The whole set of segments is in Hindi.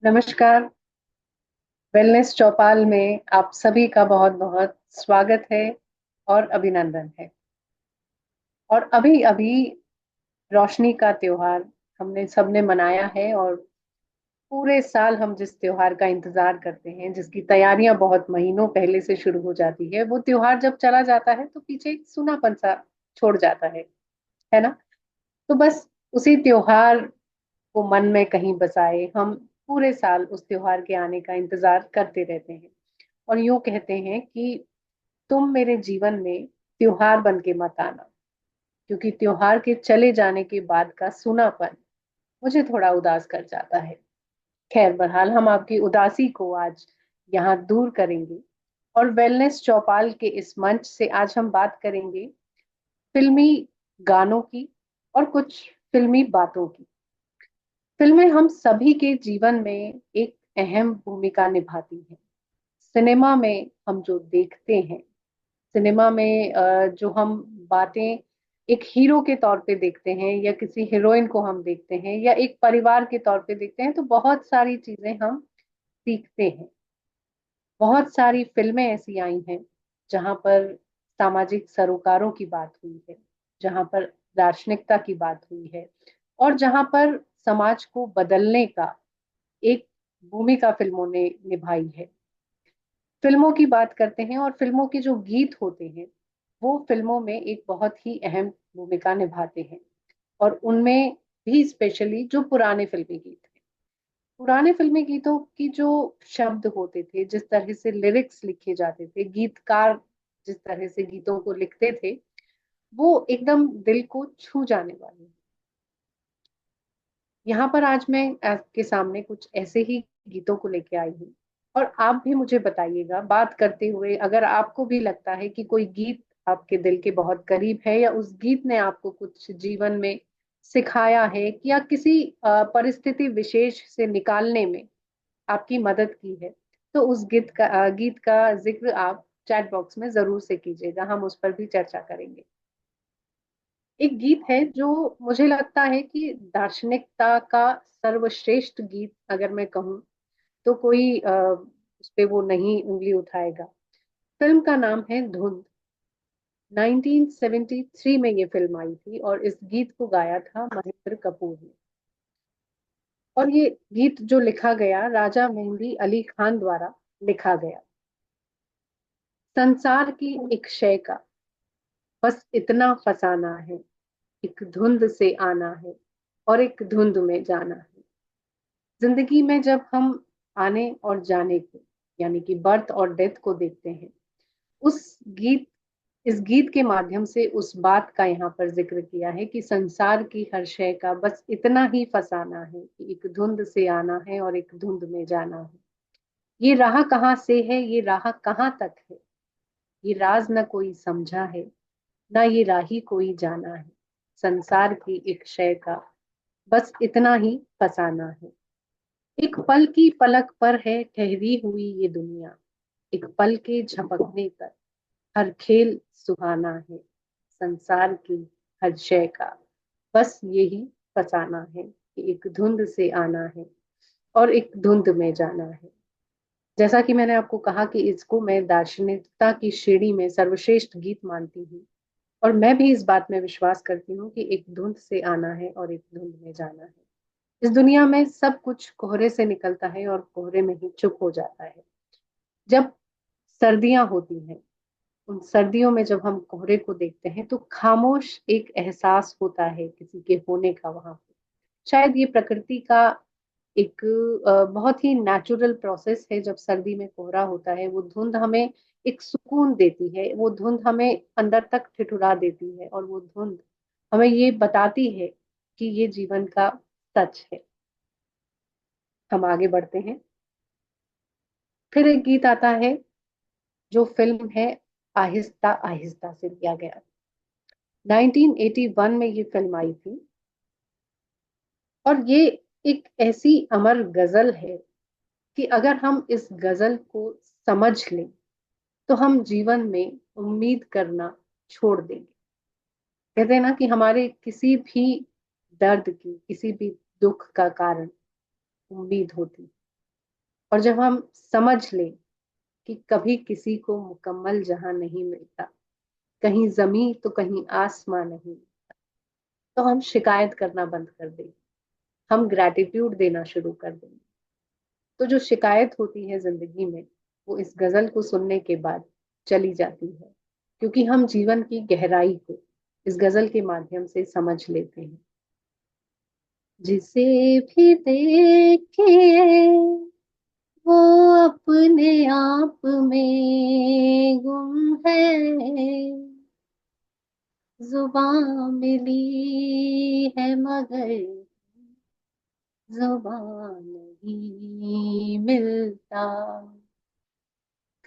नमस्कार। वेलनेस चौपाल में आप सभी का बहुत बहुत स्वागत है और अभिनंदन है। और अभी अभी रोशनी का त्योहार हमने सबने मनाया है। और पूरे साल हम जिस त्योहार का इंतजार करते हैं, जिसकी तैयारियां बहुत महीनों पहले से शुरू हो जाती है, वो त्योहार जब चला जाता है तो पीछे एक सूनापन सा छोड़ जाता है ना। तो बस उसी त्योहार को मन में कहीं बसाए हम पूरे साल उस त्योहार के आने का इंतजार करते रहते हैं। और यूं कहते हैं कि तुम मेरे जीवन में त्योहार बन के मत आना, क्योंकि त्योहार के चले जाने के बाद का सूनापन मुझे थोड़ा उदास कर जाता है। खैर बहरहाल हम आपकी उदासी को आज यहाँ दूर करेंगे। और वेलनेस चौपाल के इस मंच से आज हम बात करेंगे फिल्मी गानों की और कुछ फिल्मी बातों की। फिल्में हम सभी के जीवन में एक अहम भूमिका निभाती हैं। सिनेमा में हम जो देखते हैं, सिनेमा में जो हम बातें एक हीरो के तौर पे देखते हैं या किसी हीरोइन को हम देखते हैं या एक परिवार के तौर पे देखते हैं, तो बहुत सारी चीजें हम सीखते हैं। बहुत सारी फिल्में ऐसी आई हैं जहां पर सामाजिक सरोकारों की बात हुई है, जहां पर दार्शनिकता की बात हुई है, और जहां पर समाज को बदलने का एक भूमिका फिल्मों ने निभाई है। फिल्मों की बात करते हैं और फिल्मों के जो गीत होते हैं वो फिल्मों में एक बहुत ही अहम भूमिका निभाते हैं। और उनमें भी स्पेशली जो पुराने फिल्मी गीत हैं, पुराने फिल्मी गीतों की जो शब्द होते थे, जिस तरह से लिरिक्स लिखे जाते थे, गीतकार जिस तरह से गीतों को लिखते थे, वो एकदम दिल को छू जाने वाले। यहाँ पर आज मैं आपके सामने कुछ ऐसे ही गीतों को लेके आई हूँ। और आप भी मुझे बताइएगा बात करते हुए, अगर आपको भी लगता है कि कोई गीत आपके दिल के बहुत करीब है या उस गीत ने आपको कुछ जीवन में सिखाया है या किसी परिस्थिति विशेष से निकालने में आपकी मदद की है, तो उस गीत का जिक्र आप चैट बॉक्स में जरूर से कीजिएगा। हम उस पर भी चर्चा करेंगे। एक गीत है जो मुझे लगता है कि दार्शनिकता का सर्वश्रेष्ठ गीत अगर मैं कहूँ तो कोई उस पे वो नहीं उंगली उठाएगा। फिल्म का नाम है धुंध। 1973 में ये फिल्म आई थी और इस गीत को गाया था महेंद्र कपूर ने। और ये गीत जो लिखा गया राजा मेहंदी अली खान द्वारा लिखा गया। संसार की एक शय का बस इतना फसाना है, एक धुंध से आना है और एक धुंध में जाना है। जिंदगी में जब हम आने और जाने को, यानी कि बर्थ और डेथ को देखते हैं, उस गीत इस गीत के माध्यम से उस बात का यहाँ पर जिक्र किया है कि संसार की हर शय का बस इतना ही फसाना है कि एक धुंध से आना है और एक धुंध में जाना है। ये राह कहाँ से है, ये राह कहाँ तक है, ये राज न कोई समझा है, ना ये राही कोई जाना है। संसार की एक शय का बस इतना ही फसाना है। एक पल की पलक पर है ठहरी हुई ये दुनिया, एक पल के झपकने पर हर खेल सुहाना है। संसार की हर शय का बस यही फसाना है कि एक धुंध से आना है और एक धुंध में जाना है। जैसा कि मैंने आपको कहा कि इसको मैं दार्शनिकता की श्रेणी में सर्वश्रेष्ठ गीत मानती हूँ। और मैं भी इस बात में विश्वास करती हूँ कि एक धुंध से आना है और एक धुंध में जाना है। इस दुनिया में सब कुछ कोहरे से निकलता है और कोहरे में ही चुप हो जाता है। जब सर्दियां होती हैं, उन सर्दियों में जब हम कोहरे को देखते हैं तो खामोश एक एहसास होता है किसी के होने का वहां पे। शायद ये प्रकृति का एक बहुत ही नेचुरल प्रोसेस है। जब सर्दी में कोहरा होता है, वो धुंध हमें एक सुकून देती है, वो धुंध हमें अंदर तक ठिठुरा देती है और वो धुंध हमें ये बताती है कि ये जीवन का सच है। हम आगे बढ़ते हैं। फिर एक गीत आता है जो फिल्म है आहिस्ता आहिस्ता से लिया गया। 1981 में ये फिल्म आई थी। और ये एक ऐसी अमर गजल है कि अगर हम इस गजल को समझ लें तो हम जीवन में उम्मीद करना छोड़ देंगे। कहते हैं ना कि हमारे किसी भी दर्द की, किसी भी दुख का कारण उम्मीद होती है। और जब हम समझ लें कि कभी किसी को मुकम्मल जहां नहीं मिलता, कहीं जमी तो कहीं आसमां नहीं, तो हम शिकायत करना बंद कर दें, हम ग्रैटिट्यूड देना शुरू कर दें। तो जो शिकायत होती है जिंदगी में, वो इस गजल को सुनने के बाद चली जाती है, क्योंकि हम जीवन की गहराई को इस गजल के माध्यम से समझ लेते हैं। जिसे भी देखिए वो अपने आप में गुम है, जुबान मिली है मगर जुबान नहीं मिलता,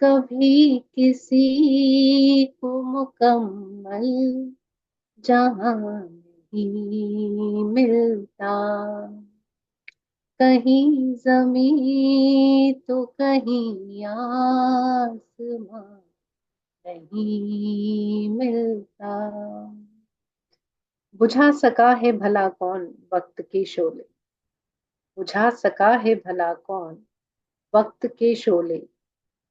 कभी किसी को मुकम्मल जहां नहीं मिलता, कहीं जमी तो कहीं आसमां नहीं मिलता। बुझा सका है भला कौन वक्त के शोले, बुझा सका है भला कौन वक्त के शोले,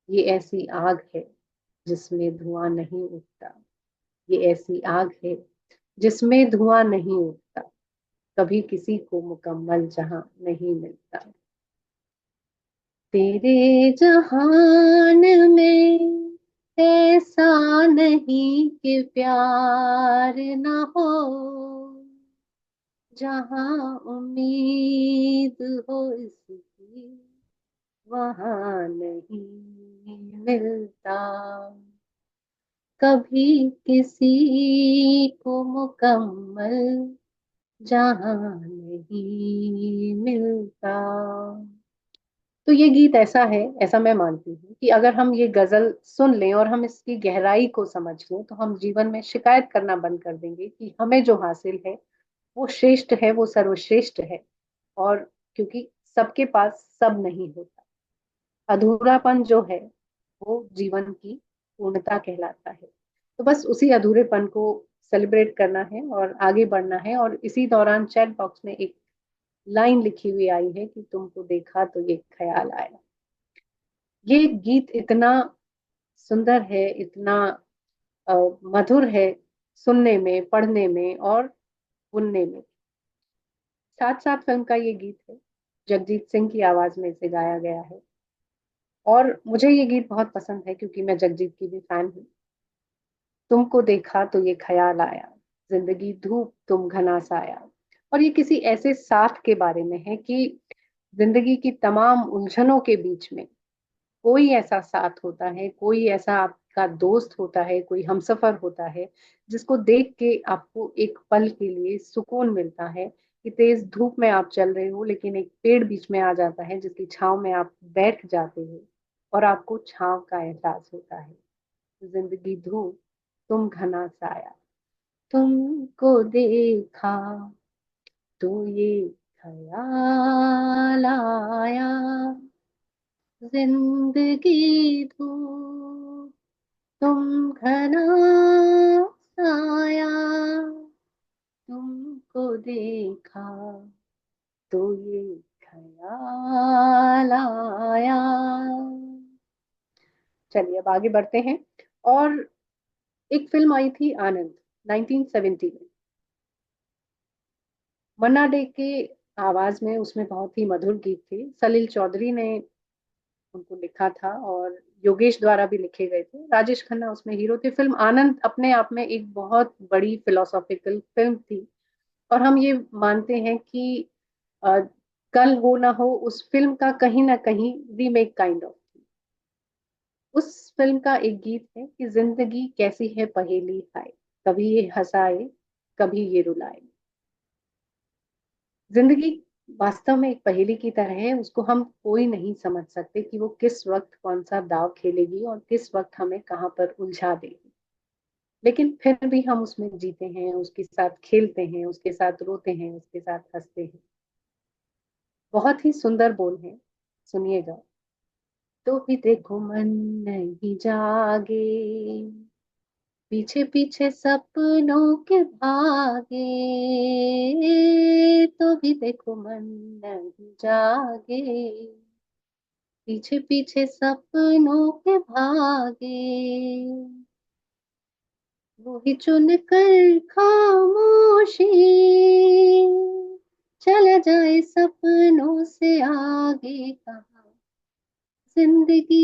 ये ऐसी आग है जिसमें धुआं नहीं उठता, ये ऐसी आग है जिसमें धुआं नहीं उठता, कभी किसी को मुकम्मल जहां नहीं मिलता। तेरे जहान में ऐसा नहीं कि प्यार ना हो, जहां उम्मीद हो इसकी वहां नहीं मिलता, कभी किसी को मुकम्मल जहां नहीं मिलता। तो ये गीत ऐसा है, ऐसा मैं मानती हूँ कि अगर हम ये गजल सुन लें और हम इसकी गहराई को समझ लें, तो हम जीवन में शिकायत करना बंद कर देंगे कि हमें जो हासिल है वो श्रेष्ठ है, वो सर्वश्रेष्ठ है। और क्योंकि सबके पास सब नहीं होता, अधूरापन जो है वो जीवन की पूर्णता कहलाता है। तो बस उसी अधूरेपन को सेलिब्रेट करना है और आगे बढ़ना है। और इसी दौरान चैट बॉक्स में एक लाइन लिखी हुई आई है कि तुमको देखा तो ये ख्याल आया। ये गीत इतना सुंदर है, इतना अ, मधुर है, सुनने में, पढ़ने में और सुनने में। साथ साथ फिल्म का ये गीत है, जगजीत सिंह की आवाज में इसे गाया गया है। और मुझे ये गीत बहुत पसंद है क्योंकि मैं जगजीत की भी फैन हूँ। तुमको देखा तो ये ख्याल आया, जिंदगी धूप तुम घना साया। और ये किसी ऐसे साथ के बारे में है कि जिंदगी की तमाम उलझनों के बीच में कोई ऐसा साथ होता है, कोई ऐसा आपका दोस्त होता है, कोई हमसफर होता है, जिसको देख के आपको एक पल के लिए सुकून मिलता है कि तेज धूप में आप चल रहे हो लेकिन एक पेड़ बीच में आ जाता है जिसकी छांव में आप बैठ जाते हो और आपको छांव का एहसास होता है। जिंदगी धूप तुम घना साया, तुमको देखा तो ये ख्याल आया, जिंदगी धूप तुम घना साया, तुमको देखा तो ये ख्याल आया। चलिए अब आगे बढ़ते हैं। और एक फिल्म आई थी आनंद, 1970 में। मन्ना डे के आवाज में उसमें बहुत ही मधुर गीत थे, सलील चौधरी ने उनको लिखा था और योगेश द्वारा भी लिखे गए थे। राजेश खन्ना उसमें हीरो थे। फिल्म आनंद अपने आप में एक बहुत बड़ी फिलोसॉफिकल फिल्म थी। और हम ये मानते हैं कि अ, कल हो ना हो उस फिल्म का कहीं ना कहीं रीमेक काइंड ऑफ। उस फिल्म का एक गीत है कि जिंदगी कैसी है पहेली हाय, कभी ये हंसाए कभी ये रुलाए। जिंदगी वास्तव में एक पहेली की तरह है, उसको हम कोई नहीं समझ सकते कि वो किस वक्त कौन सा दाव खेलेगी और किस वक्त हमें कहाँ पर उलझा देगी। लेकिन फिर भी हम उसमें जीते हैं, उसके साथ खेलते हैं, उसके साथ रोते हैं, उसके साथ हंसते हैं। बहुत ही सुंदर बोल है, सुनिएगा। तो भी देखो मन नहीं जागे, पीछे पीछे सपनों के भागे, तो भी देखो मन नहीं जागे, पीछे पीछे सपनों के भागे, वो ही चुन कर खामोशी, चला जाए सपनों से आगे कहाँ। जिंदगी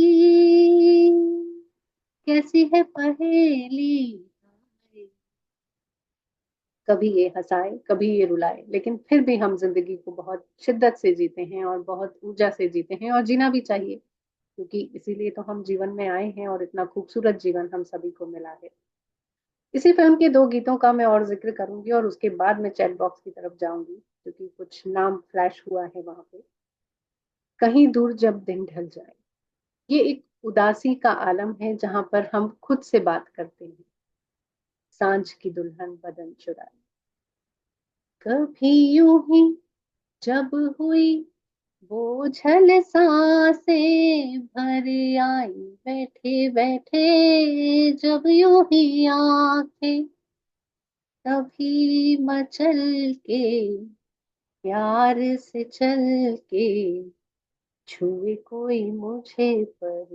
कैसी है पहेली, कभी ये हंसाए कभी ये रुलाए, लेकिन फिर भी हम जिंदगी को बहुत शिद्दत से जीते हैं और बहुत ऊर्जा से जीते हैं, और जीना भी चाहिए, क्योंकि इसीलिए तो हम जीवन में आए हैं और इतना खूबसूरत जीवन हम सभी को मिला है। इसी फिल्म के दो गीतों का मैं और जिक्र करूंगी और उसके बाद मैं चैट बॉक्स की तरफ जाऊंगी, क्योंकि कुछ नाम फ्लैश हुआ है वहां पे। कहीं दूर जब दिन ढल जाए, ये एक उदासी का आलम है जहां पर हम खुद से बात करते हैं। सांझ की दुल्हन बदन चुराए, कभी यूं ही जब हुई बोझल सांसें भर आई, बैठे बैठे जब यूं ही आंखें, कभी मचल के प्यार से चल के छुए कोई मुझे पर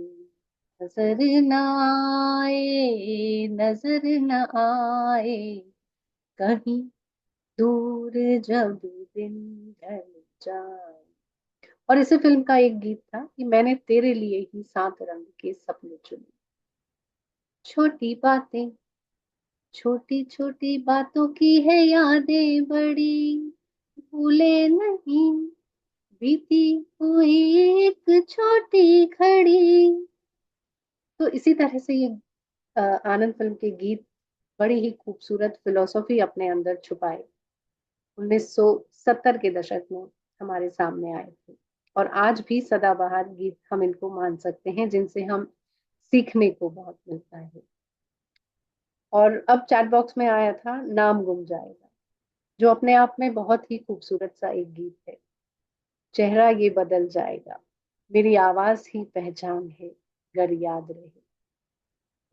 नजर न आए, नजर न आए, कहीं दूर जब दिन ढल जाए। और इसी फिल्म का एक गीत था कि मैंने तेरे लिए ही सात रंग के सपने चुने। छोटी बातें, छोटी छोटी बातों की है यादें बड़ी, भूले नहीं बीती हुई एक छोटी घड़ी। तो इसी तरह से ये आनंद फिल्म के गीत बड़ी ही खूबसूरत फिलोसॉफी अपने अंदर छुपाए 1970 के दशक में हमारे सामने आए थे। और आज भी सदाबहार गीत हम इनको मान सकते हैं, जिनसे हम सीखने को बहुत मिलता है। और अब चैट बॉक्स में आया था नाम गुम जाएगा, जो अपने आप में बहुत ही खूबसूरत सा एक गीत है। चेहरा ये बदल जाएगा, मेरी आवाज ही पहचान है, गर याद रहे।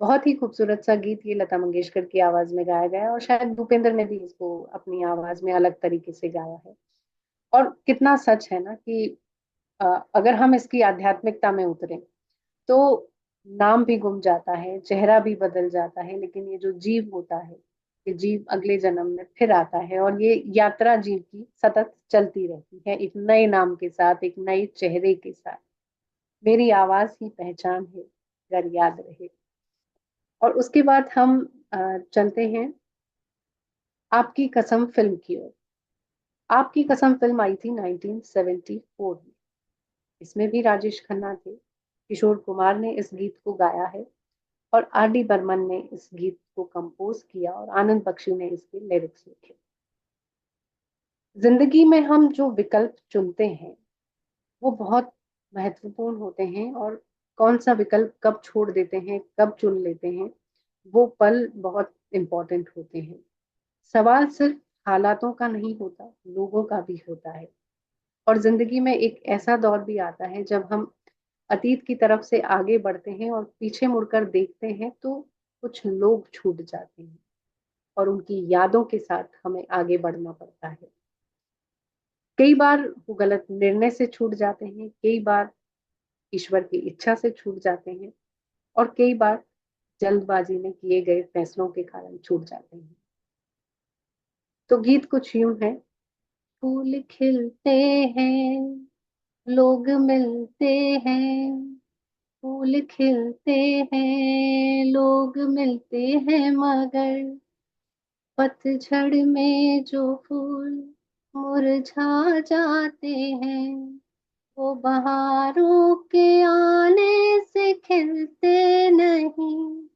बहुत ही खूबसूरत सा गीत ये लता मंगेशकर की आवाज में गाया गया है, और शायद भूपेंद्र ने भी इसको अपनी आवाज में अलग तरीके से गाया है। और कितना सच है ना कि अ, अगर हम इसकी आध्यात्मिकता में उतरें तो नाम भी गुम जाता है, चेहरा भी बदल जाता है, लेकिन ये जो जीव होता है, ये जीव अगले जन्म में फिर आता है, और ये यात्रा जीव की सतत चलती रहती है, एक नए नाम के साथ, एक नए चेहरे के साथ। मेरी आवाज ही पहचान है, अगर याद रहे। और उसके बाद हम चलते हैं आपकी कसम फिल्म की ओर। आपकी कसम फिल्म आई थी 1974 में। इसमें भी राजेश खन्ना थे, किशोर कुमार ने इस गीत को गाया है, और आर डी बर्मन ने इस गीत को कंपोज किया, और आनंद बख्शी ने इसके लिरिक्स लिखे। जिंदगी में हम जो विकल्प चुनते हैं वो बहुत महत्वपूर्ण होते हैं, और कौन सा विकल्प कब छोड़ देते हैं, कब चुन लेते हैं, वो पल बहुत इम्पोर्टेंट होते हैं। सवाल सिर्फ हालातों का नहीं होता, लोगों का भी होता है। और जिंदगी में एक ऐसा दौर भी आता है जब हम अतीत की तरफ से आगे बढ़ते हैं और पीछे मुड़कर देखते हैं तो कुछ लोग छूट जाते हैं, और उनकी यादों के साथ हमें आगे बढ़ना पड़ता है। कई बार वो गलत निर्णय से छूट जाते हैं, कई बार ईश्वर की इच्छा से छूट जाते हैं, और कई बार जल्दबाजी में किए गए फैसलों के कारण छूट जाते हैं। तो गीत कुछ यूं है। फूल खिलते हैं, लोग मिलते हैं, फूल खिलते हैं, लोग मिलते हैं, मगर पतझड़ में जो फूल मुरझा जाते हैं, वो बहारों के आने से खिलते नहीं।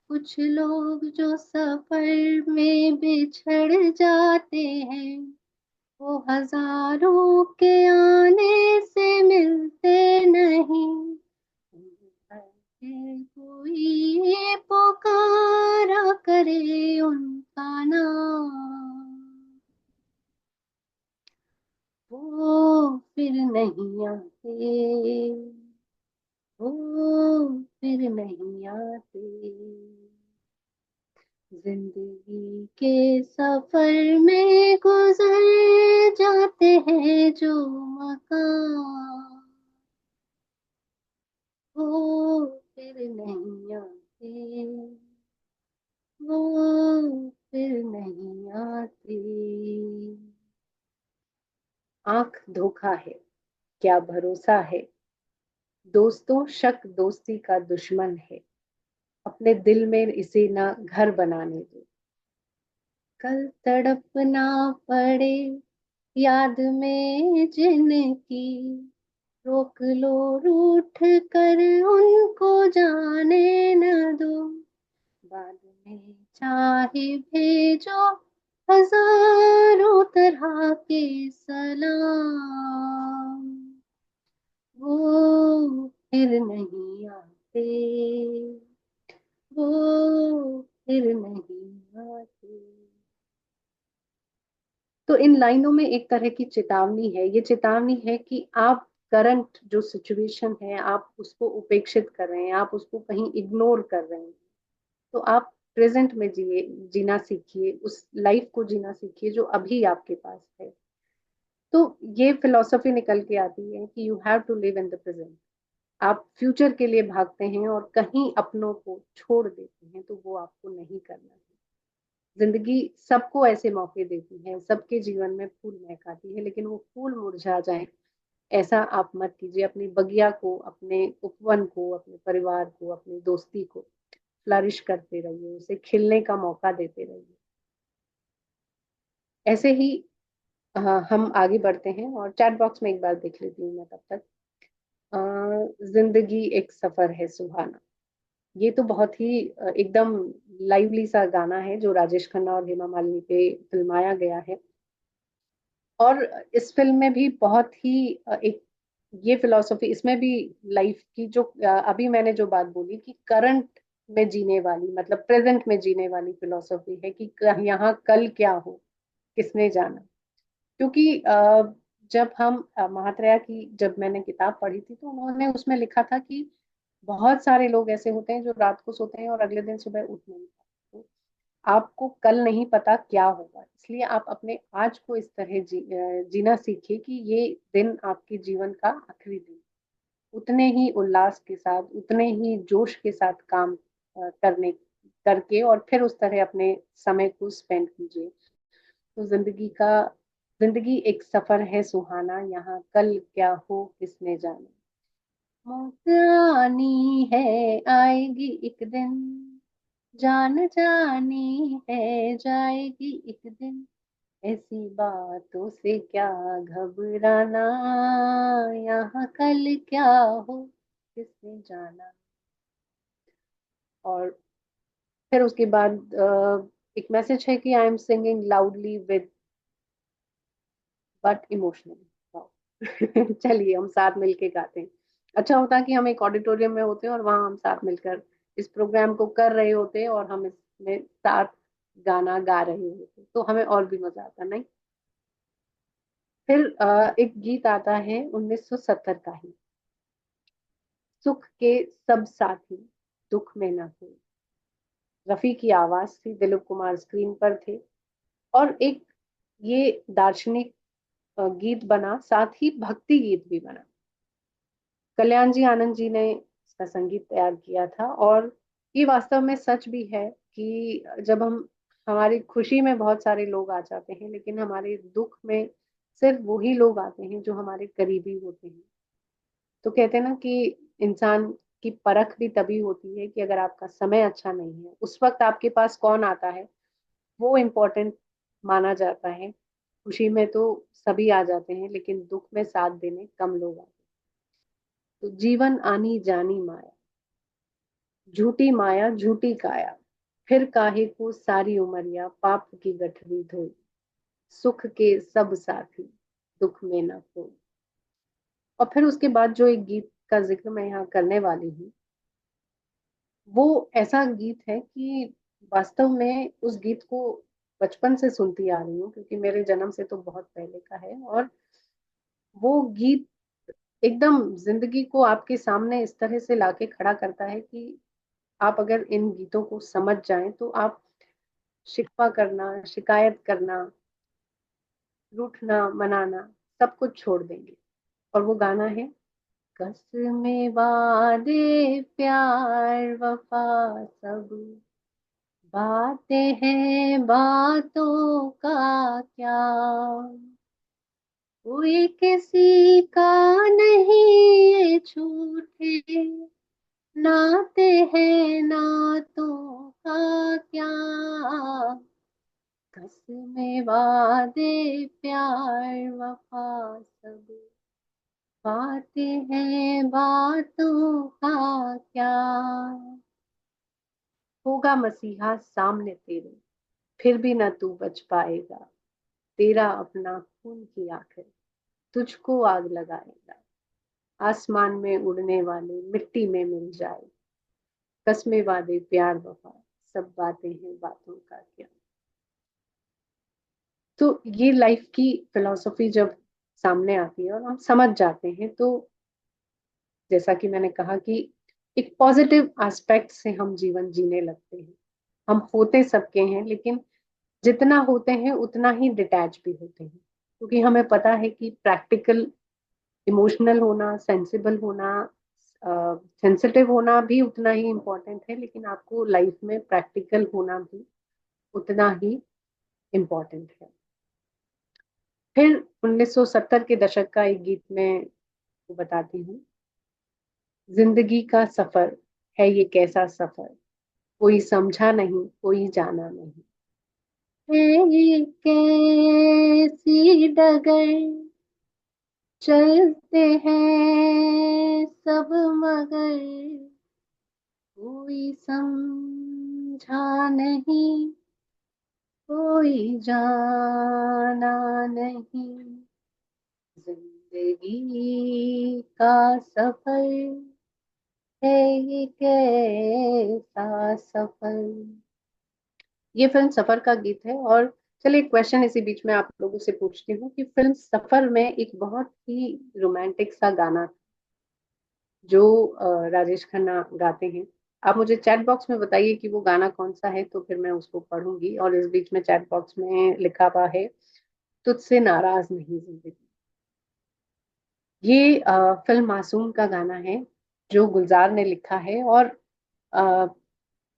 कुछ लोग जो सफर में बिछड़ जाते हैं, वो हजारों के आने से मिलते नहीं। कोई ये पुकारा करे उनका नाम, वो फिर नहीं आते, वो फिर नहीं आते। जिंदगी के सफर में गुजर जाते हैं जो मकाम, वो फिर नहीं आते, वो फिर नहीं आते। आंख धोखा है, क्या भरोसा है, दोस्तों शक दोस्ती का दुश्मन है, अपने दिल में इसे ना घर बनाने दो। कल तड़पना पड़े याद में जिनकी, रोक लो रूठ कर उनको जाने न दो। बाद में चाहे भेजो हजारों तरह के सलाम, वो फिर नहीं आते, वो फिर नहीं आते। तो इन लाइनों में एक तरह की चेतावनी है। ये चेतावनी है कि आप करंट जो सिचुएशन है आप उसको उपेक्षित कर रहे हैं, आप उसको कहीं इग्नोर कर रहे हैं। तो आप प्रेजेंट में जिए, जीना सीखिए, उस लाइफ को जीना सीखिए जो अभी आपके पास है। तो ये फिलॉसफी निकल के आती है कि you have to live in the present. आप फ्यूचर के लिए भागते हैं और कहीं अपनों को छोड़ देते हैं, तो वो आपको नहीं करना है। जिंदगी सबको ऐसे मौके देती है, सबके जीवन में फूल महकाती है, लेकिन वो फूल मुरझा जाए ऐसा आप मत कीजिए। अपनी बगिया को, अपने उपवन को, अपने परिवार को, अपनी दोस्ती को फ्लरिश करते रहिए, उसे खिलने का मौका देते रहिए। ऐसे ही हम आगे बढ़ते हैं और चैट बॉक्स में एक बार देख लेती हूँ मैं तब तक। जिंदगी एक सफर है सुहाना, ये तो बहुत ही एकदम लाइवली सा गाना है जो राजेश खन्ना और हेमा मालिनी पे फिल्माया गया है। और इस फिल्म में भी बहुत ही एक ये फिलॉसफी इसमें भी लाइफ की जो अभी मैंने जो बात बोली कि करंट में जीने वाली, मतलब प्रेजेंट में जीने वाली फिलॉसफी है कि यहाँ कल क्या हो किसने जाना। क्योंकि जब हम महात्रेया की जब मैंने किताब पढ़ी थी तो उन्होंने उसमें लिखा था कि बहुत सारे लोग ऐसे होते हैं जो रात को सोते हैं और अगले दिन सुबह उठ नहीं पाते। आपको कल नहीं पता क्या होगा, इसलिए आप अपने आज को इस तरह जीना सीखिए कि ये दिन आपके जीवन का आखिरी दिन, उतने ही उल्लास के साथ, उतने ही जोश के साथ काम करने करके और फिर उस तरह अपने समय को स्पेंड कीजिए। तो जिंदगी एक सफर है सुहाना, यहाँ कल क्या हो किसने जाना। मौत आनी है, आएगी एक दिन, जान जानी है जाएगी एक दिन, ऐसी बातों से क्या घबराना, यहाँ कल क्या हो किसने जाना। और फिर उसके बाद एक मैसेज है कि I am singing loudly with but emotionally. चलिए हम साथ मिलके गाते हैं। अच्छा होता कि हम एक ऑडिटोरियम में होते हैं और वहां हम साथ मिलकर इस प्रोग्राम को कर रहे होते हैं और हम इसमें साथ गाना गा रहे होते तो हमें और भी मजा आता, नहीं? फिर एक गीत आता है 1970 का ही, सुख के सब साथी दुख में ना कोई। रफी की आवाज थी, दिलीप कुमार स्क्रीन पर थे। और एक ये दार्शनिक गीत बना, साथ ही भक्ति गीत भी बना। कल्याण जी आनंद जी ने इसका संगीत तैयार किया था। और ये वास्तव में सच भी है कि जब हम हमारी खुशी में बहुत सारे लोग आ जाते हैं, लेकिन हमारे दुख में सिर्फ वही लोग आते हैं जो हमारे करीबी होते हैं। तो कहते हैं ना कि इंसान की परख भी तभी होती है कि अगर आपका समय अच्छा नहीं है, उस वक्त आपके पास कौन आता है वो इम्पोर्टेंट माना जाता है। खुशी में तो सभी आ जाते हैं, लेकिन दुख में साथ देने कम लोग आते हैं। तो जीवन आनी जानी माया, झूठी माया झूठी काया, फिर काहे को सारी उमरिया पाप की गठरी धोई। सुख के सब साथी दुख में न कोई। और फिर उसके बाद जो एक गीत का जिक्र मैं यहाँ करने वाली हूँ, वो ऐसा गीत है कि वास्तव में उस गीत को बचपन से सुनती आ रही हूँ, क्योंकि मेरे जन्म से तो बहुत पहले का है। और वो गीत एकदम जिंदगी को आपके सामने इस तरह से लाके खड़ा करता है कि आप अगर इन गीतों को समझ जाएं तो आप शिकवा करना, शिकायत करना, रूठना, मनाना सब कुछ छोड़ देंगे। और वो गाना है कसमें वादे प्यार वफा सब बातें हैं, बातों का क्या, कोई किसी का नहीं ये झूठे नाते हैं, नातों का क्या, कसमें वादे प्यार वफा सब बातें हैं, बातों का क्या, होगा मसीहा सामने तेरे, फिर भी न तू बच पाएगा, तेरा अपना खून की आखिर तुझको आग लगाएगा, आसमान में उड़ने वाले मिट्टी में मिल जाए, कसमें वादे प्यार वफा सब बातें हैं, बातों का क्या। तो ये लाइफ की फिलॉसफी जब सामने आती है और हम समझ जाते हैं, तो जैसा कि मैंने कहा कि एक पॉजिटिव एस्पेक्ट से हम जीवन जीने लगते हैं। हम होते सबके हैं, लेकिन जितना होते हैं उतना ही डिटैच भी होते हैं, क्योंकि हमें पता है कि प्रैक्टिकल, इमोशनल होना, सेंसिबल होना, सेंसिटिव होना भी उतना ही इम्पोर्टेंट है, लेकिन आपको लाइफ में प्रैक्टिकल होना भी उतना ही इम्पोर्टेंट है। फिर 1970 के दशक का एक गीत मैं बताती हूँ। जिंदगी का सफर है ये कैसा सफर, कोई समझा नहीं, कोई जाना नहीं, है ये कैसी डगर, चलते हैं सब मगर, कोई समझा नहीं, कोई जाना नहीं, जिंदगी का सफर है ये कैसा सफर। ये फिल्म सफर का गीत है। और चलिए एक क्वेश्चन इसी बीच में आप लोगों से पूछती हूँ कि फिल्म सफर में एक बहुत ही रोमांटिक सा गाना जो राजेश खन्ना गाते हैं, आप मुझे चैट बॉक्स में बताइए कि वो गाना कौन सा है, तो फिर मैं उसको पढ़ूंगी। और इस बीच में चैट बॉक्स में लिखा हुआ है, तुझसे नाराज नहीं जिंदगी। ये फिल्म मासूम का गाना है जो गुलजार ने लिखा है। और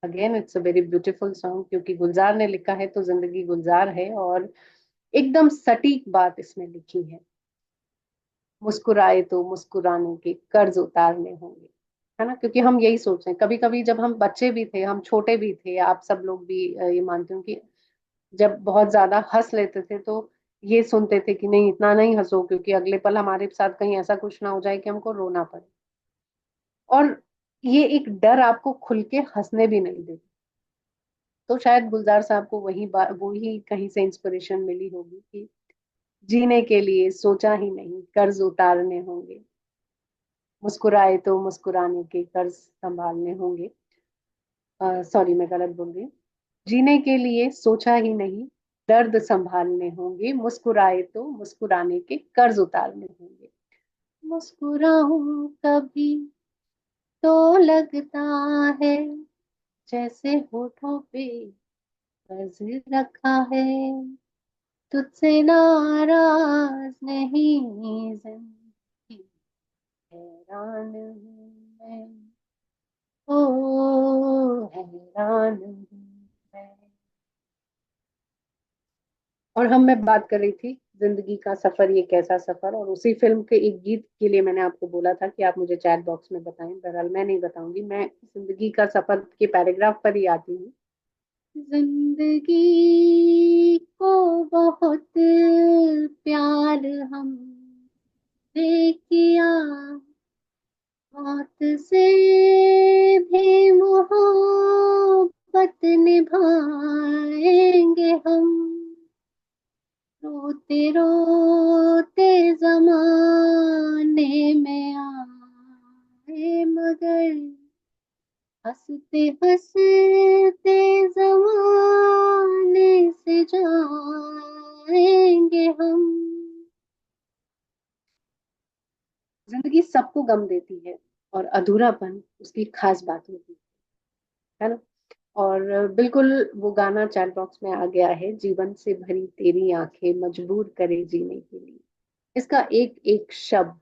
again it's a very beautiful song, क्योंकि गुलजार ने लिखा है तो जिंदगी गुलजार है, और एकदम सटीक बात इसमें लिखी है। मुस्कुराए तो मुस्कुराने के कर्ज उतारने होंगे, है ना। क्योंकि हम यही सोचते हैं, कभी कभी जब हम बच्चे भी थे, हम छोटे भी थे, आप सब लोग भी ये मानते हो कि जब बहुत ज्यादा हंस लेते थे तो ये सुनते थे कि नहीं इतना नहीं हंसो, क्योंकि अगले पल हमारे साथ कहीं ऐसा कुछ ना हो जाए कि हमको रोना पड़े। और ये एक डर आपको खुल के हंसने भी नहीं देती। तो शायद गुलजार साहब को वो ही कहीं से इंस्पिरेशन मिली होगी कि जीने के लिए सोचा ही नहीं, कर्ज उतारने होंगे, मुस्कुराए तो मुस्कुराने के कर्ज संभालने होंगे। सॉरी, मैं गलत बोल रही हूँ। जीने के लिए सोचा ही नहीं, दर्द संभालने होंगे, मुस्कुराए तो मुस्कुराने के कर्ज उतारने होंगे। मुस्कुराऊं कभी तो लगता है जैसे होठों पे कर्ज रखा है, तुझसे नाराज नहीं जिंदगी, हैरान हूँ मैं, ओ हैरान हूँ मैं। और हम मैं बात कर रही थी जिंदगी का सफर ये कैसा सफर, और उसी फिल्म के एक गीत के लिए मैंने आपको बोला था कि आप मुझे चैट बॉक्स में बताएं। बहरहाल मैं नहीं बताऊंगी, मैं जिंदगी का सफर के पैराग्राफ पर ही आती हूँ। जिंदगी को बहुत प्यार हमने किया, मौत से भी मोहब्बत निभाएंगे हम, रोते रोते जमाने में आए मगर, हंसते हंसते जमाने से जाएंगे हम। जिंदगी सबको गम देती है, और अधूरापन उसकी खास बात होती है ना। और बिल्कुल वो गाना चैट बॉक्स में आ गया है, जीवन से भरी तेरी आंखें मजबूर करे जीने के लिए। इसका एक एक शब्द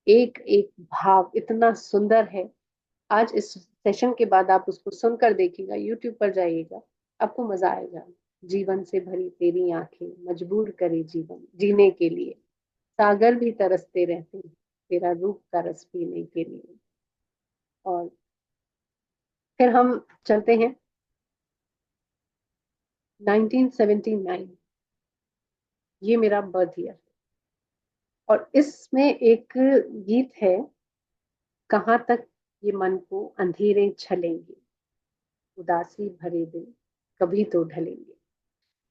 एक एक भाव इतना सुंदर है। आज इस सेशन के बाद आप उसको सुनकर देखिएगा, यूट्यूब पर जाइएगा, आपको मजा आएगा। जीवन से भरी तेरी आंखें मजबूर करे जीवन जीने के लिए, सागर भी तरसते रहते हैं तेरा रूप का रस पीने के लिए। और फिर हम चलते हैं 1979, ये मेरा बर्थ ईयर। और इसमें एक गीत है, कहाँ तक ये मन को अंधेरे छलेंगे, उदासी भरे दिन कभी तो ढलेंगे।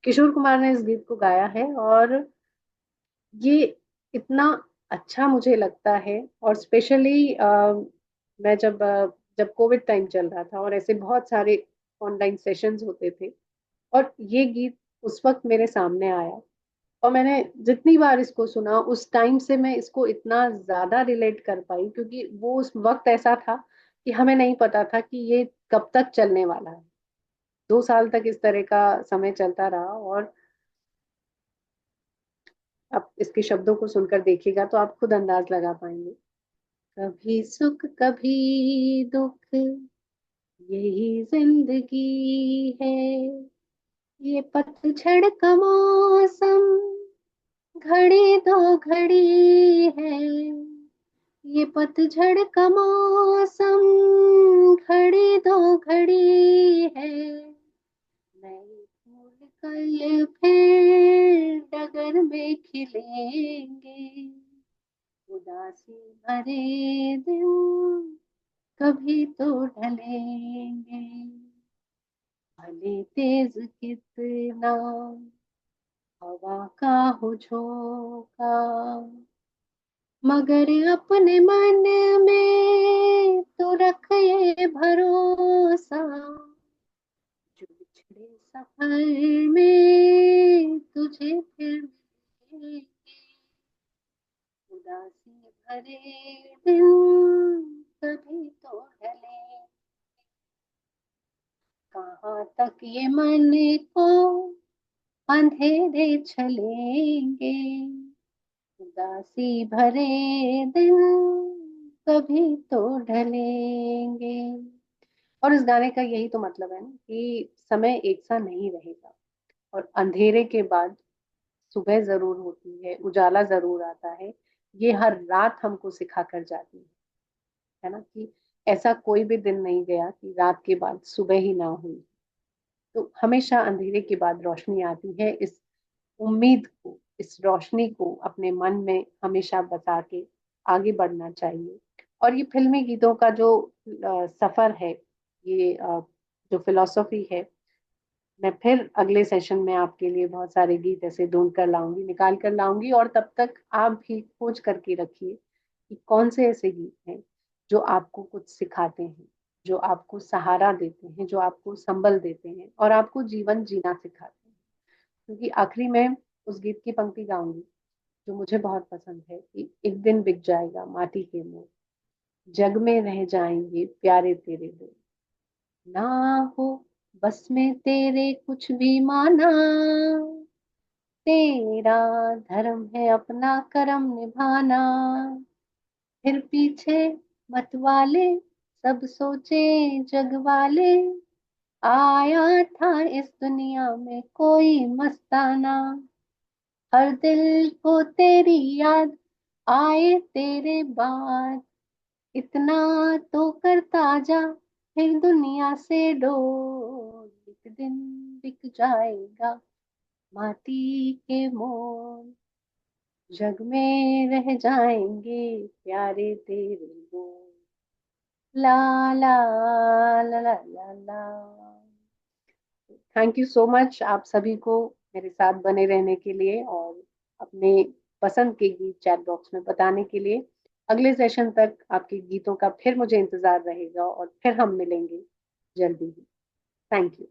किशोर कुमार ने इस गीत को गाया है। और ये इतना अच्छा मुझे लगता है। और स्पेशली मैं जब कोविड टाइम चल रहा था और ऐसे बहुत सारे ऑनलाइन सेशंस होते थे, और ये गीत उस वक्त मेरे सामने आया, और मैंने जितनी बार इसको सुना उस टाइम से मैं इसको इतना ज्यादा रिलेट कर पाई, क्योंकि वो उस वक्त ऐसा था कि हमें नहीं पता था कि ये कब तक चलने वाला है। 2 साल तक इस तरह का समय चलता रहा। और आप इसके शब्दों को सुनकर देखिएगा तो आप खुद अंदाज लगा पाएंगे। कभी सुख कभी दुख, यही जिंदगी है, ये पतझड़ का मौसम घड़ी दो घड़ी है, ये पतझड़ का मौसम घड़ी दो घड़ी है, नए फूल कल फिर डगर में खिलेंगे, उदासी भरे दिन कभी तो ढलेंगे, भले तेज कितना हवा का हो झोंका, मगर अपने मन में तो रख ये भरोसा, जो बिछड़े सफर में तुझे फिर मिलेंगे, उदासी भरे दिन कभी तो ढले, कहाँ तक ये मन को अंधेरे छलेंगे, उदासी भरे दिन कभी तो ढलेंगे। और इस गाने का यही तो मतलब है ना, कि समय एक सा नहीं रहेगा, और अंधेरे के बाद सुबह जरूर होती है, उजाला जरूर आता है। ये हर रात हमको सिखा कर जाती है ना, कि ऐसा कोई भी दिन नहीं गया कि रात के बाद सुबह ही ना हुई। तो हमेशा अंधेरे के बाद रोशनी आती है। इस उम्मीद को, इस रोशनी को अपने मन में हमेशा बचा के आगे बढ़ना चाहिए। और ये फिल्मी गीतों का जो सफर है, ये जो फिलॉसफी है, मैं फिर अगले सेशन में आपके लिए बहुत सारे गीत ऐसे ढूंढ कर लाऊंगी, निकाल कर लाऊंगी। और तब तक आप भी खोज करके रखिए कि कौन से ऐसे गीत हैं जो आपको कुछ सिखाते हैं, जो आपको सहारा देते हैं, जो आपको संबल देते हैं और आपको जीवन जीना सिखाते हैं। क्योंकि आखिरी में उस गीत की पंक्ति गाऊंगी जो मुझे बहुत पसंद है, कि एक दिन बिक जाएगा माटी के मोल, जग में रह जाएंगे प्यारे तेरे दिल, ना हो बस में तेरे कुछ भी माना, तेरा धर्म है अपना कर्म निभाना, फिर पीछे मत वाले सब सोचे जग वाले, आया था इस दुनिया में कोई मस्ताना, हर दिल को तेरी याद आए तेरे बाद, इतना तो करता जा फिर दुनिया से डोल, एक दिन बिक जाएगा माटी के मोल, जग में रह जाएंगे प्यारे तेरे बोल, ला ला ला ला ला ला। थैंक यू सो मच आप सभी को मेरे साथ बने रहने के लिए, और अपने पसंद के गीत चैट बॉक्स में बताने के लिए। अगले सेशन तक आपके गीतों का फिर मुझे इंतजार रहेगा, और फिर हम मिलेंगे जल्दी ही। Thank you.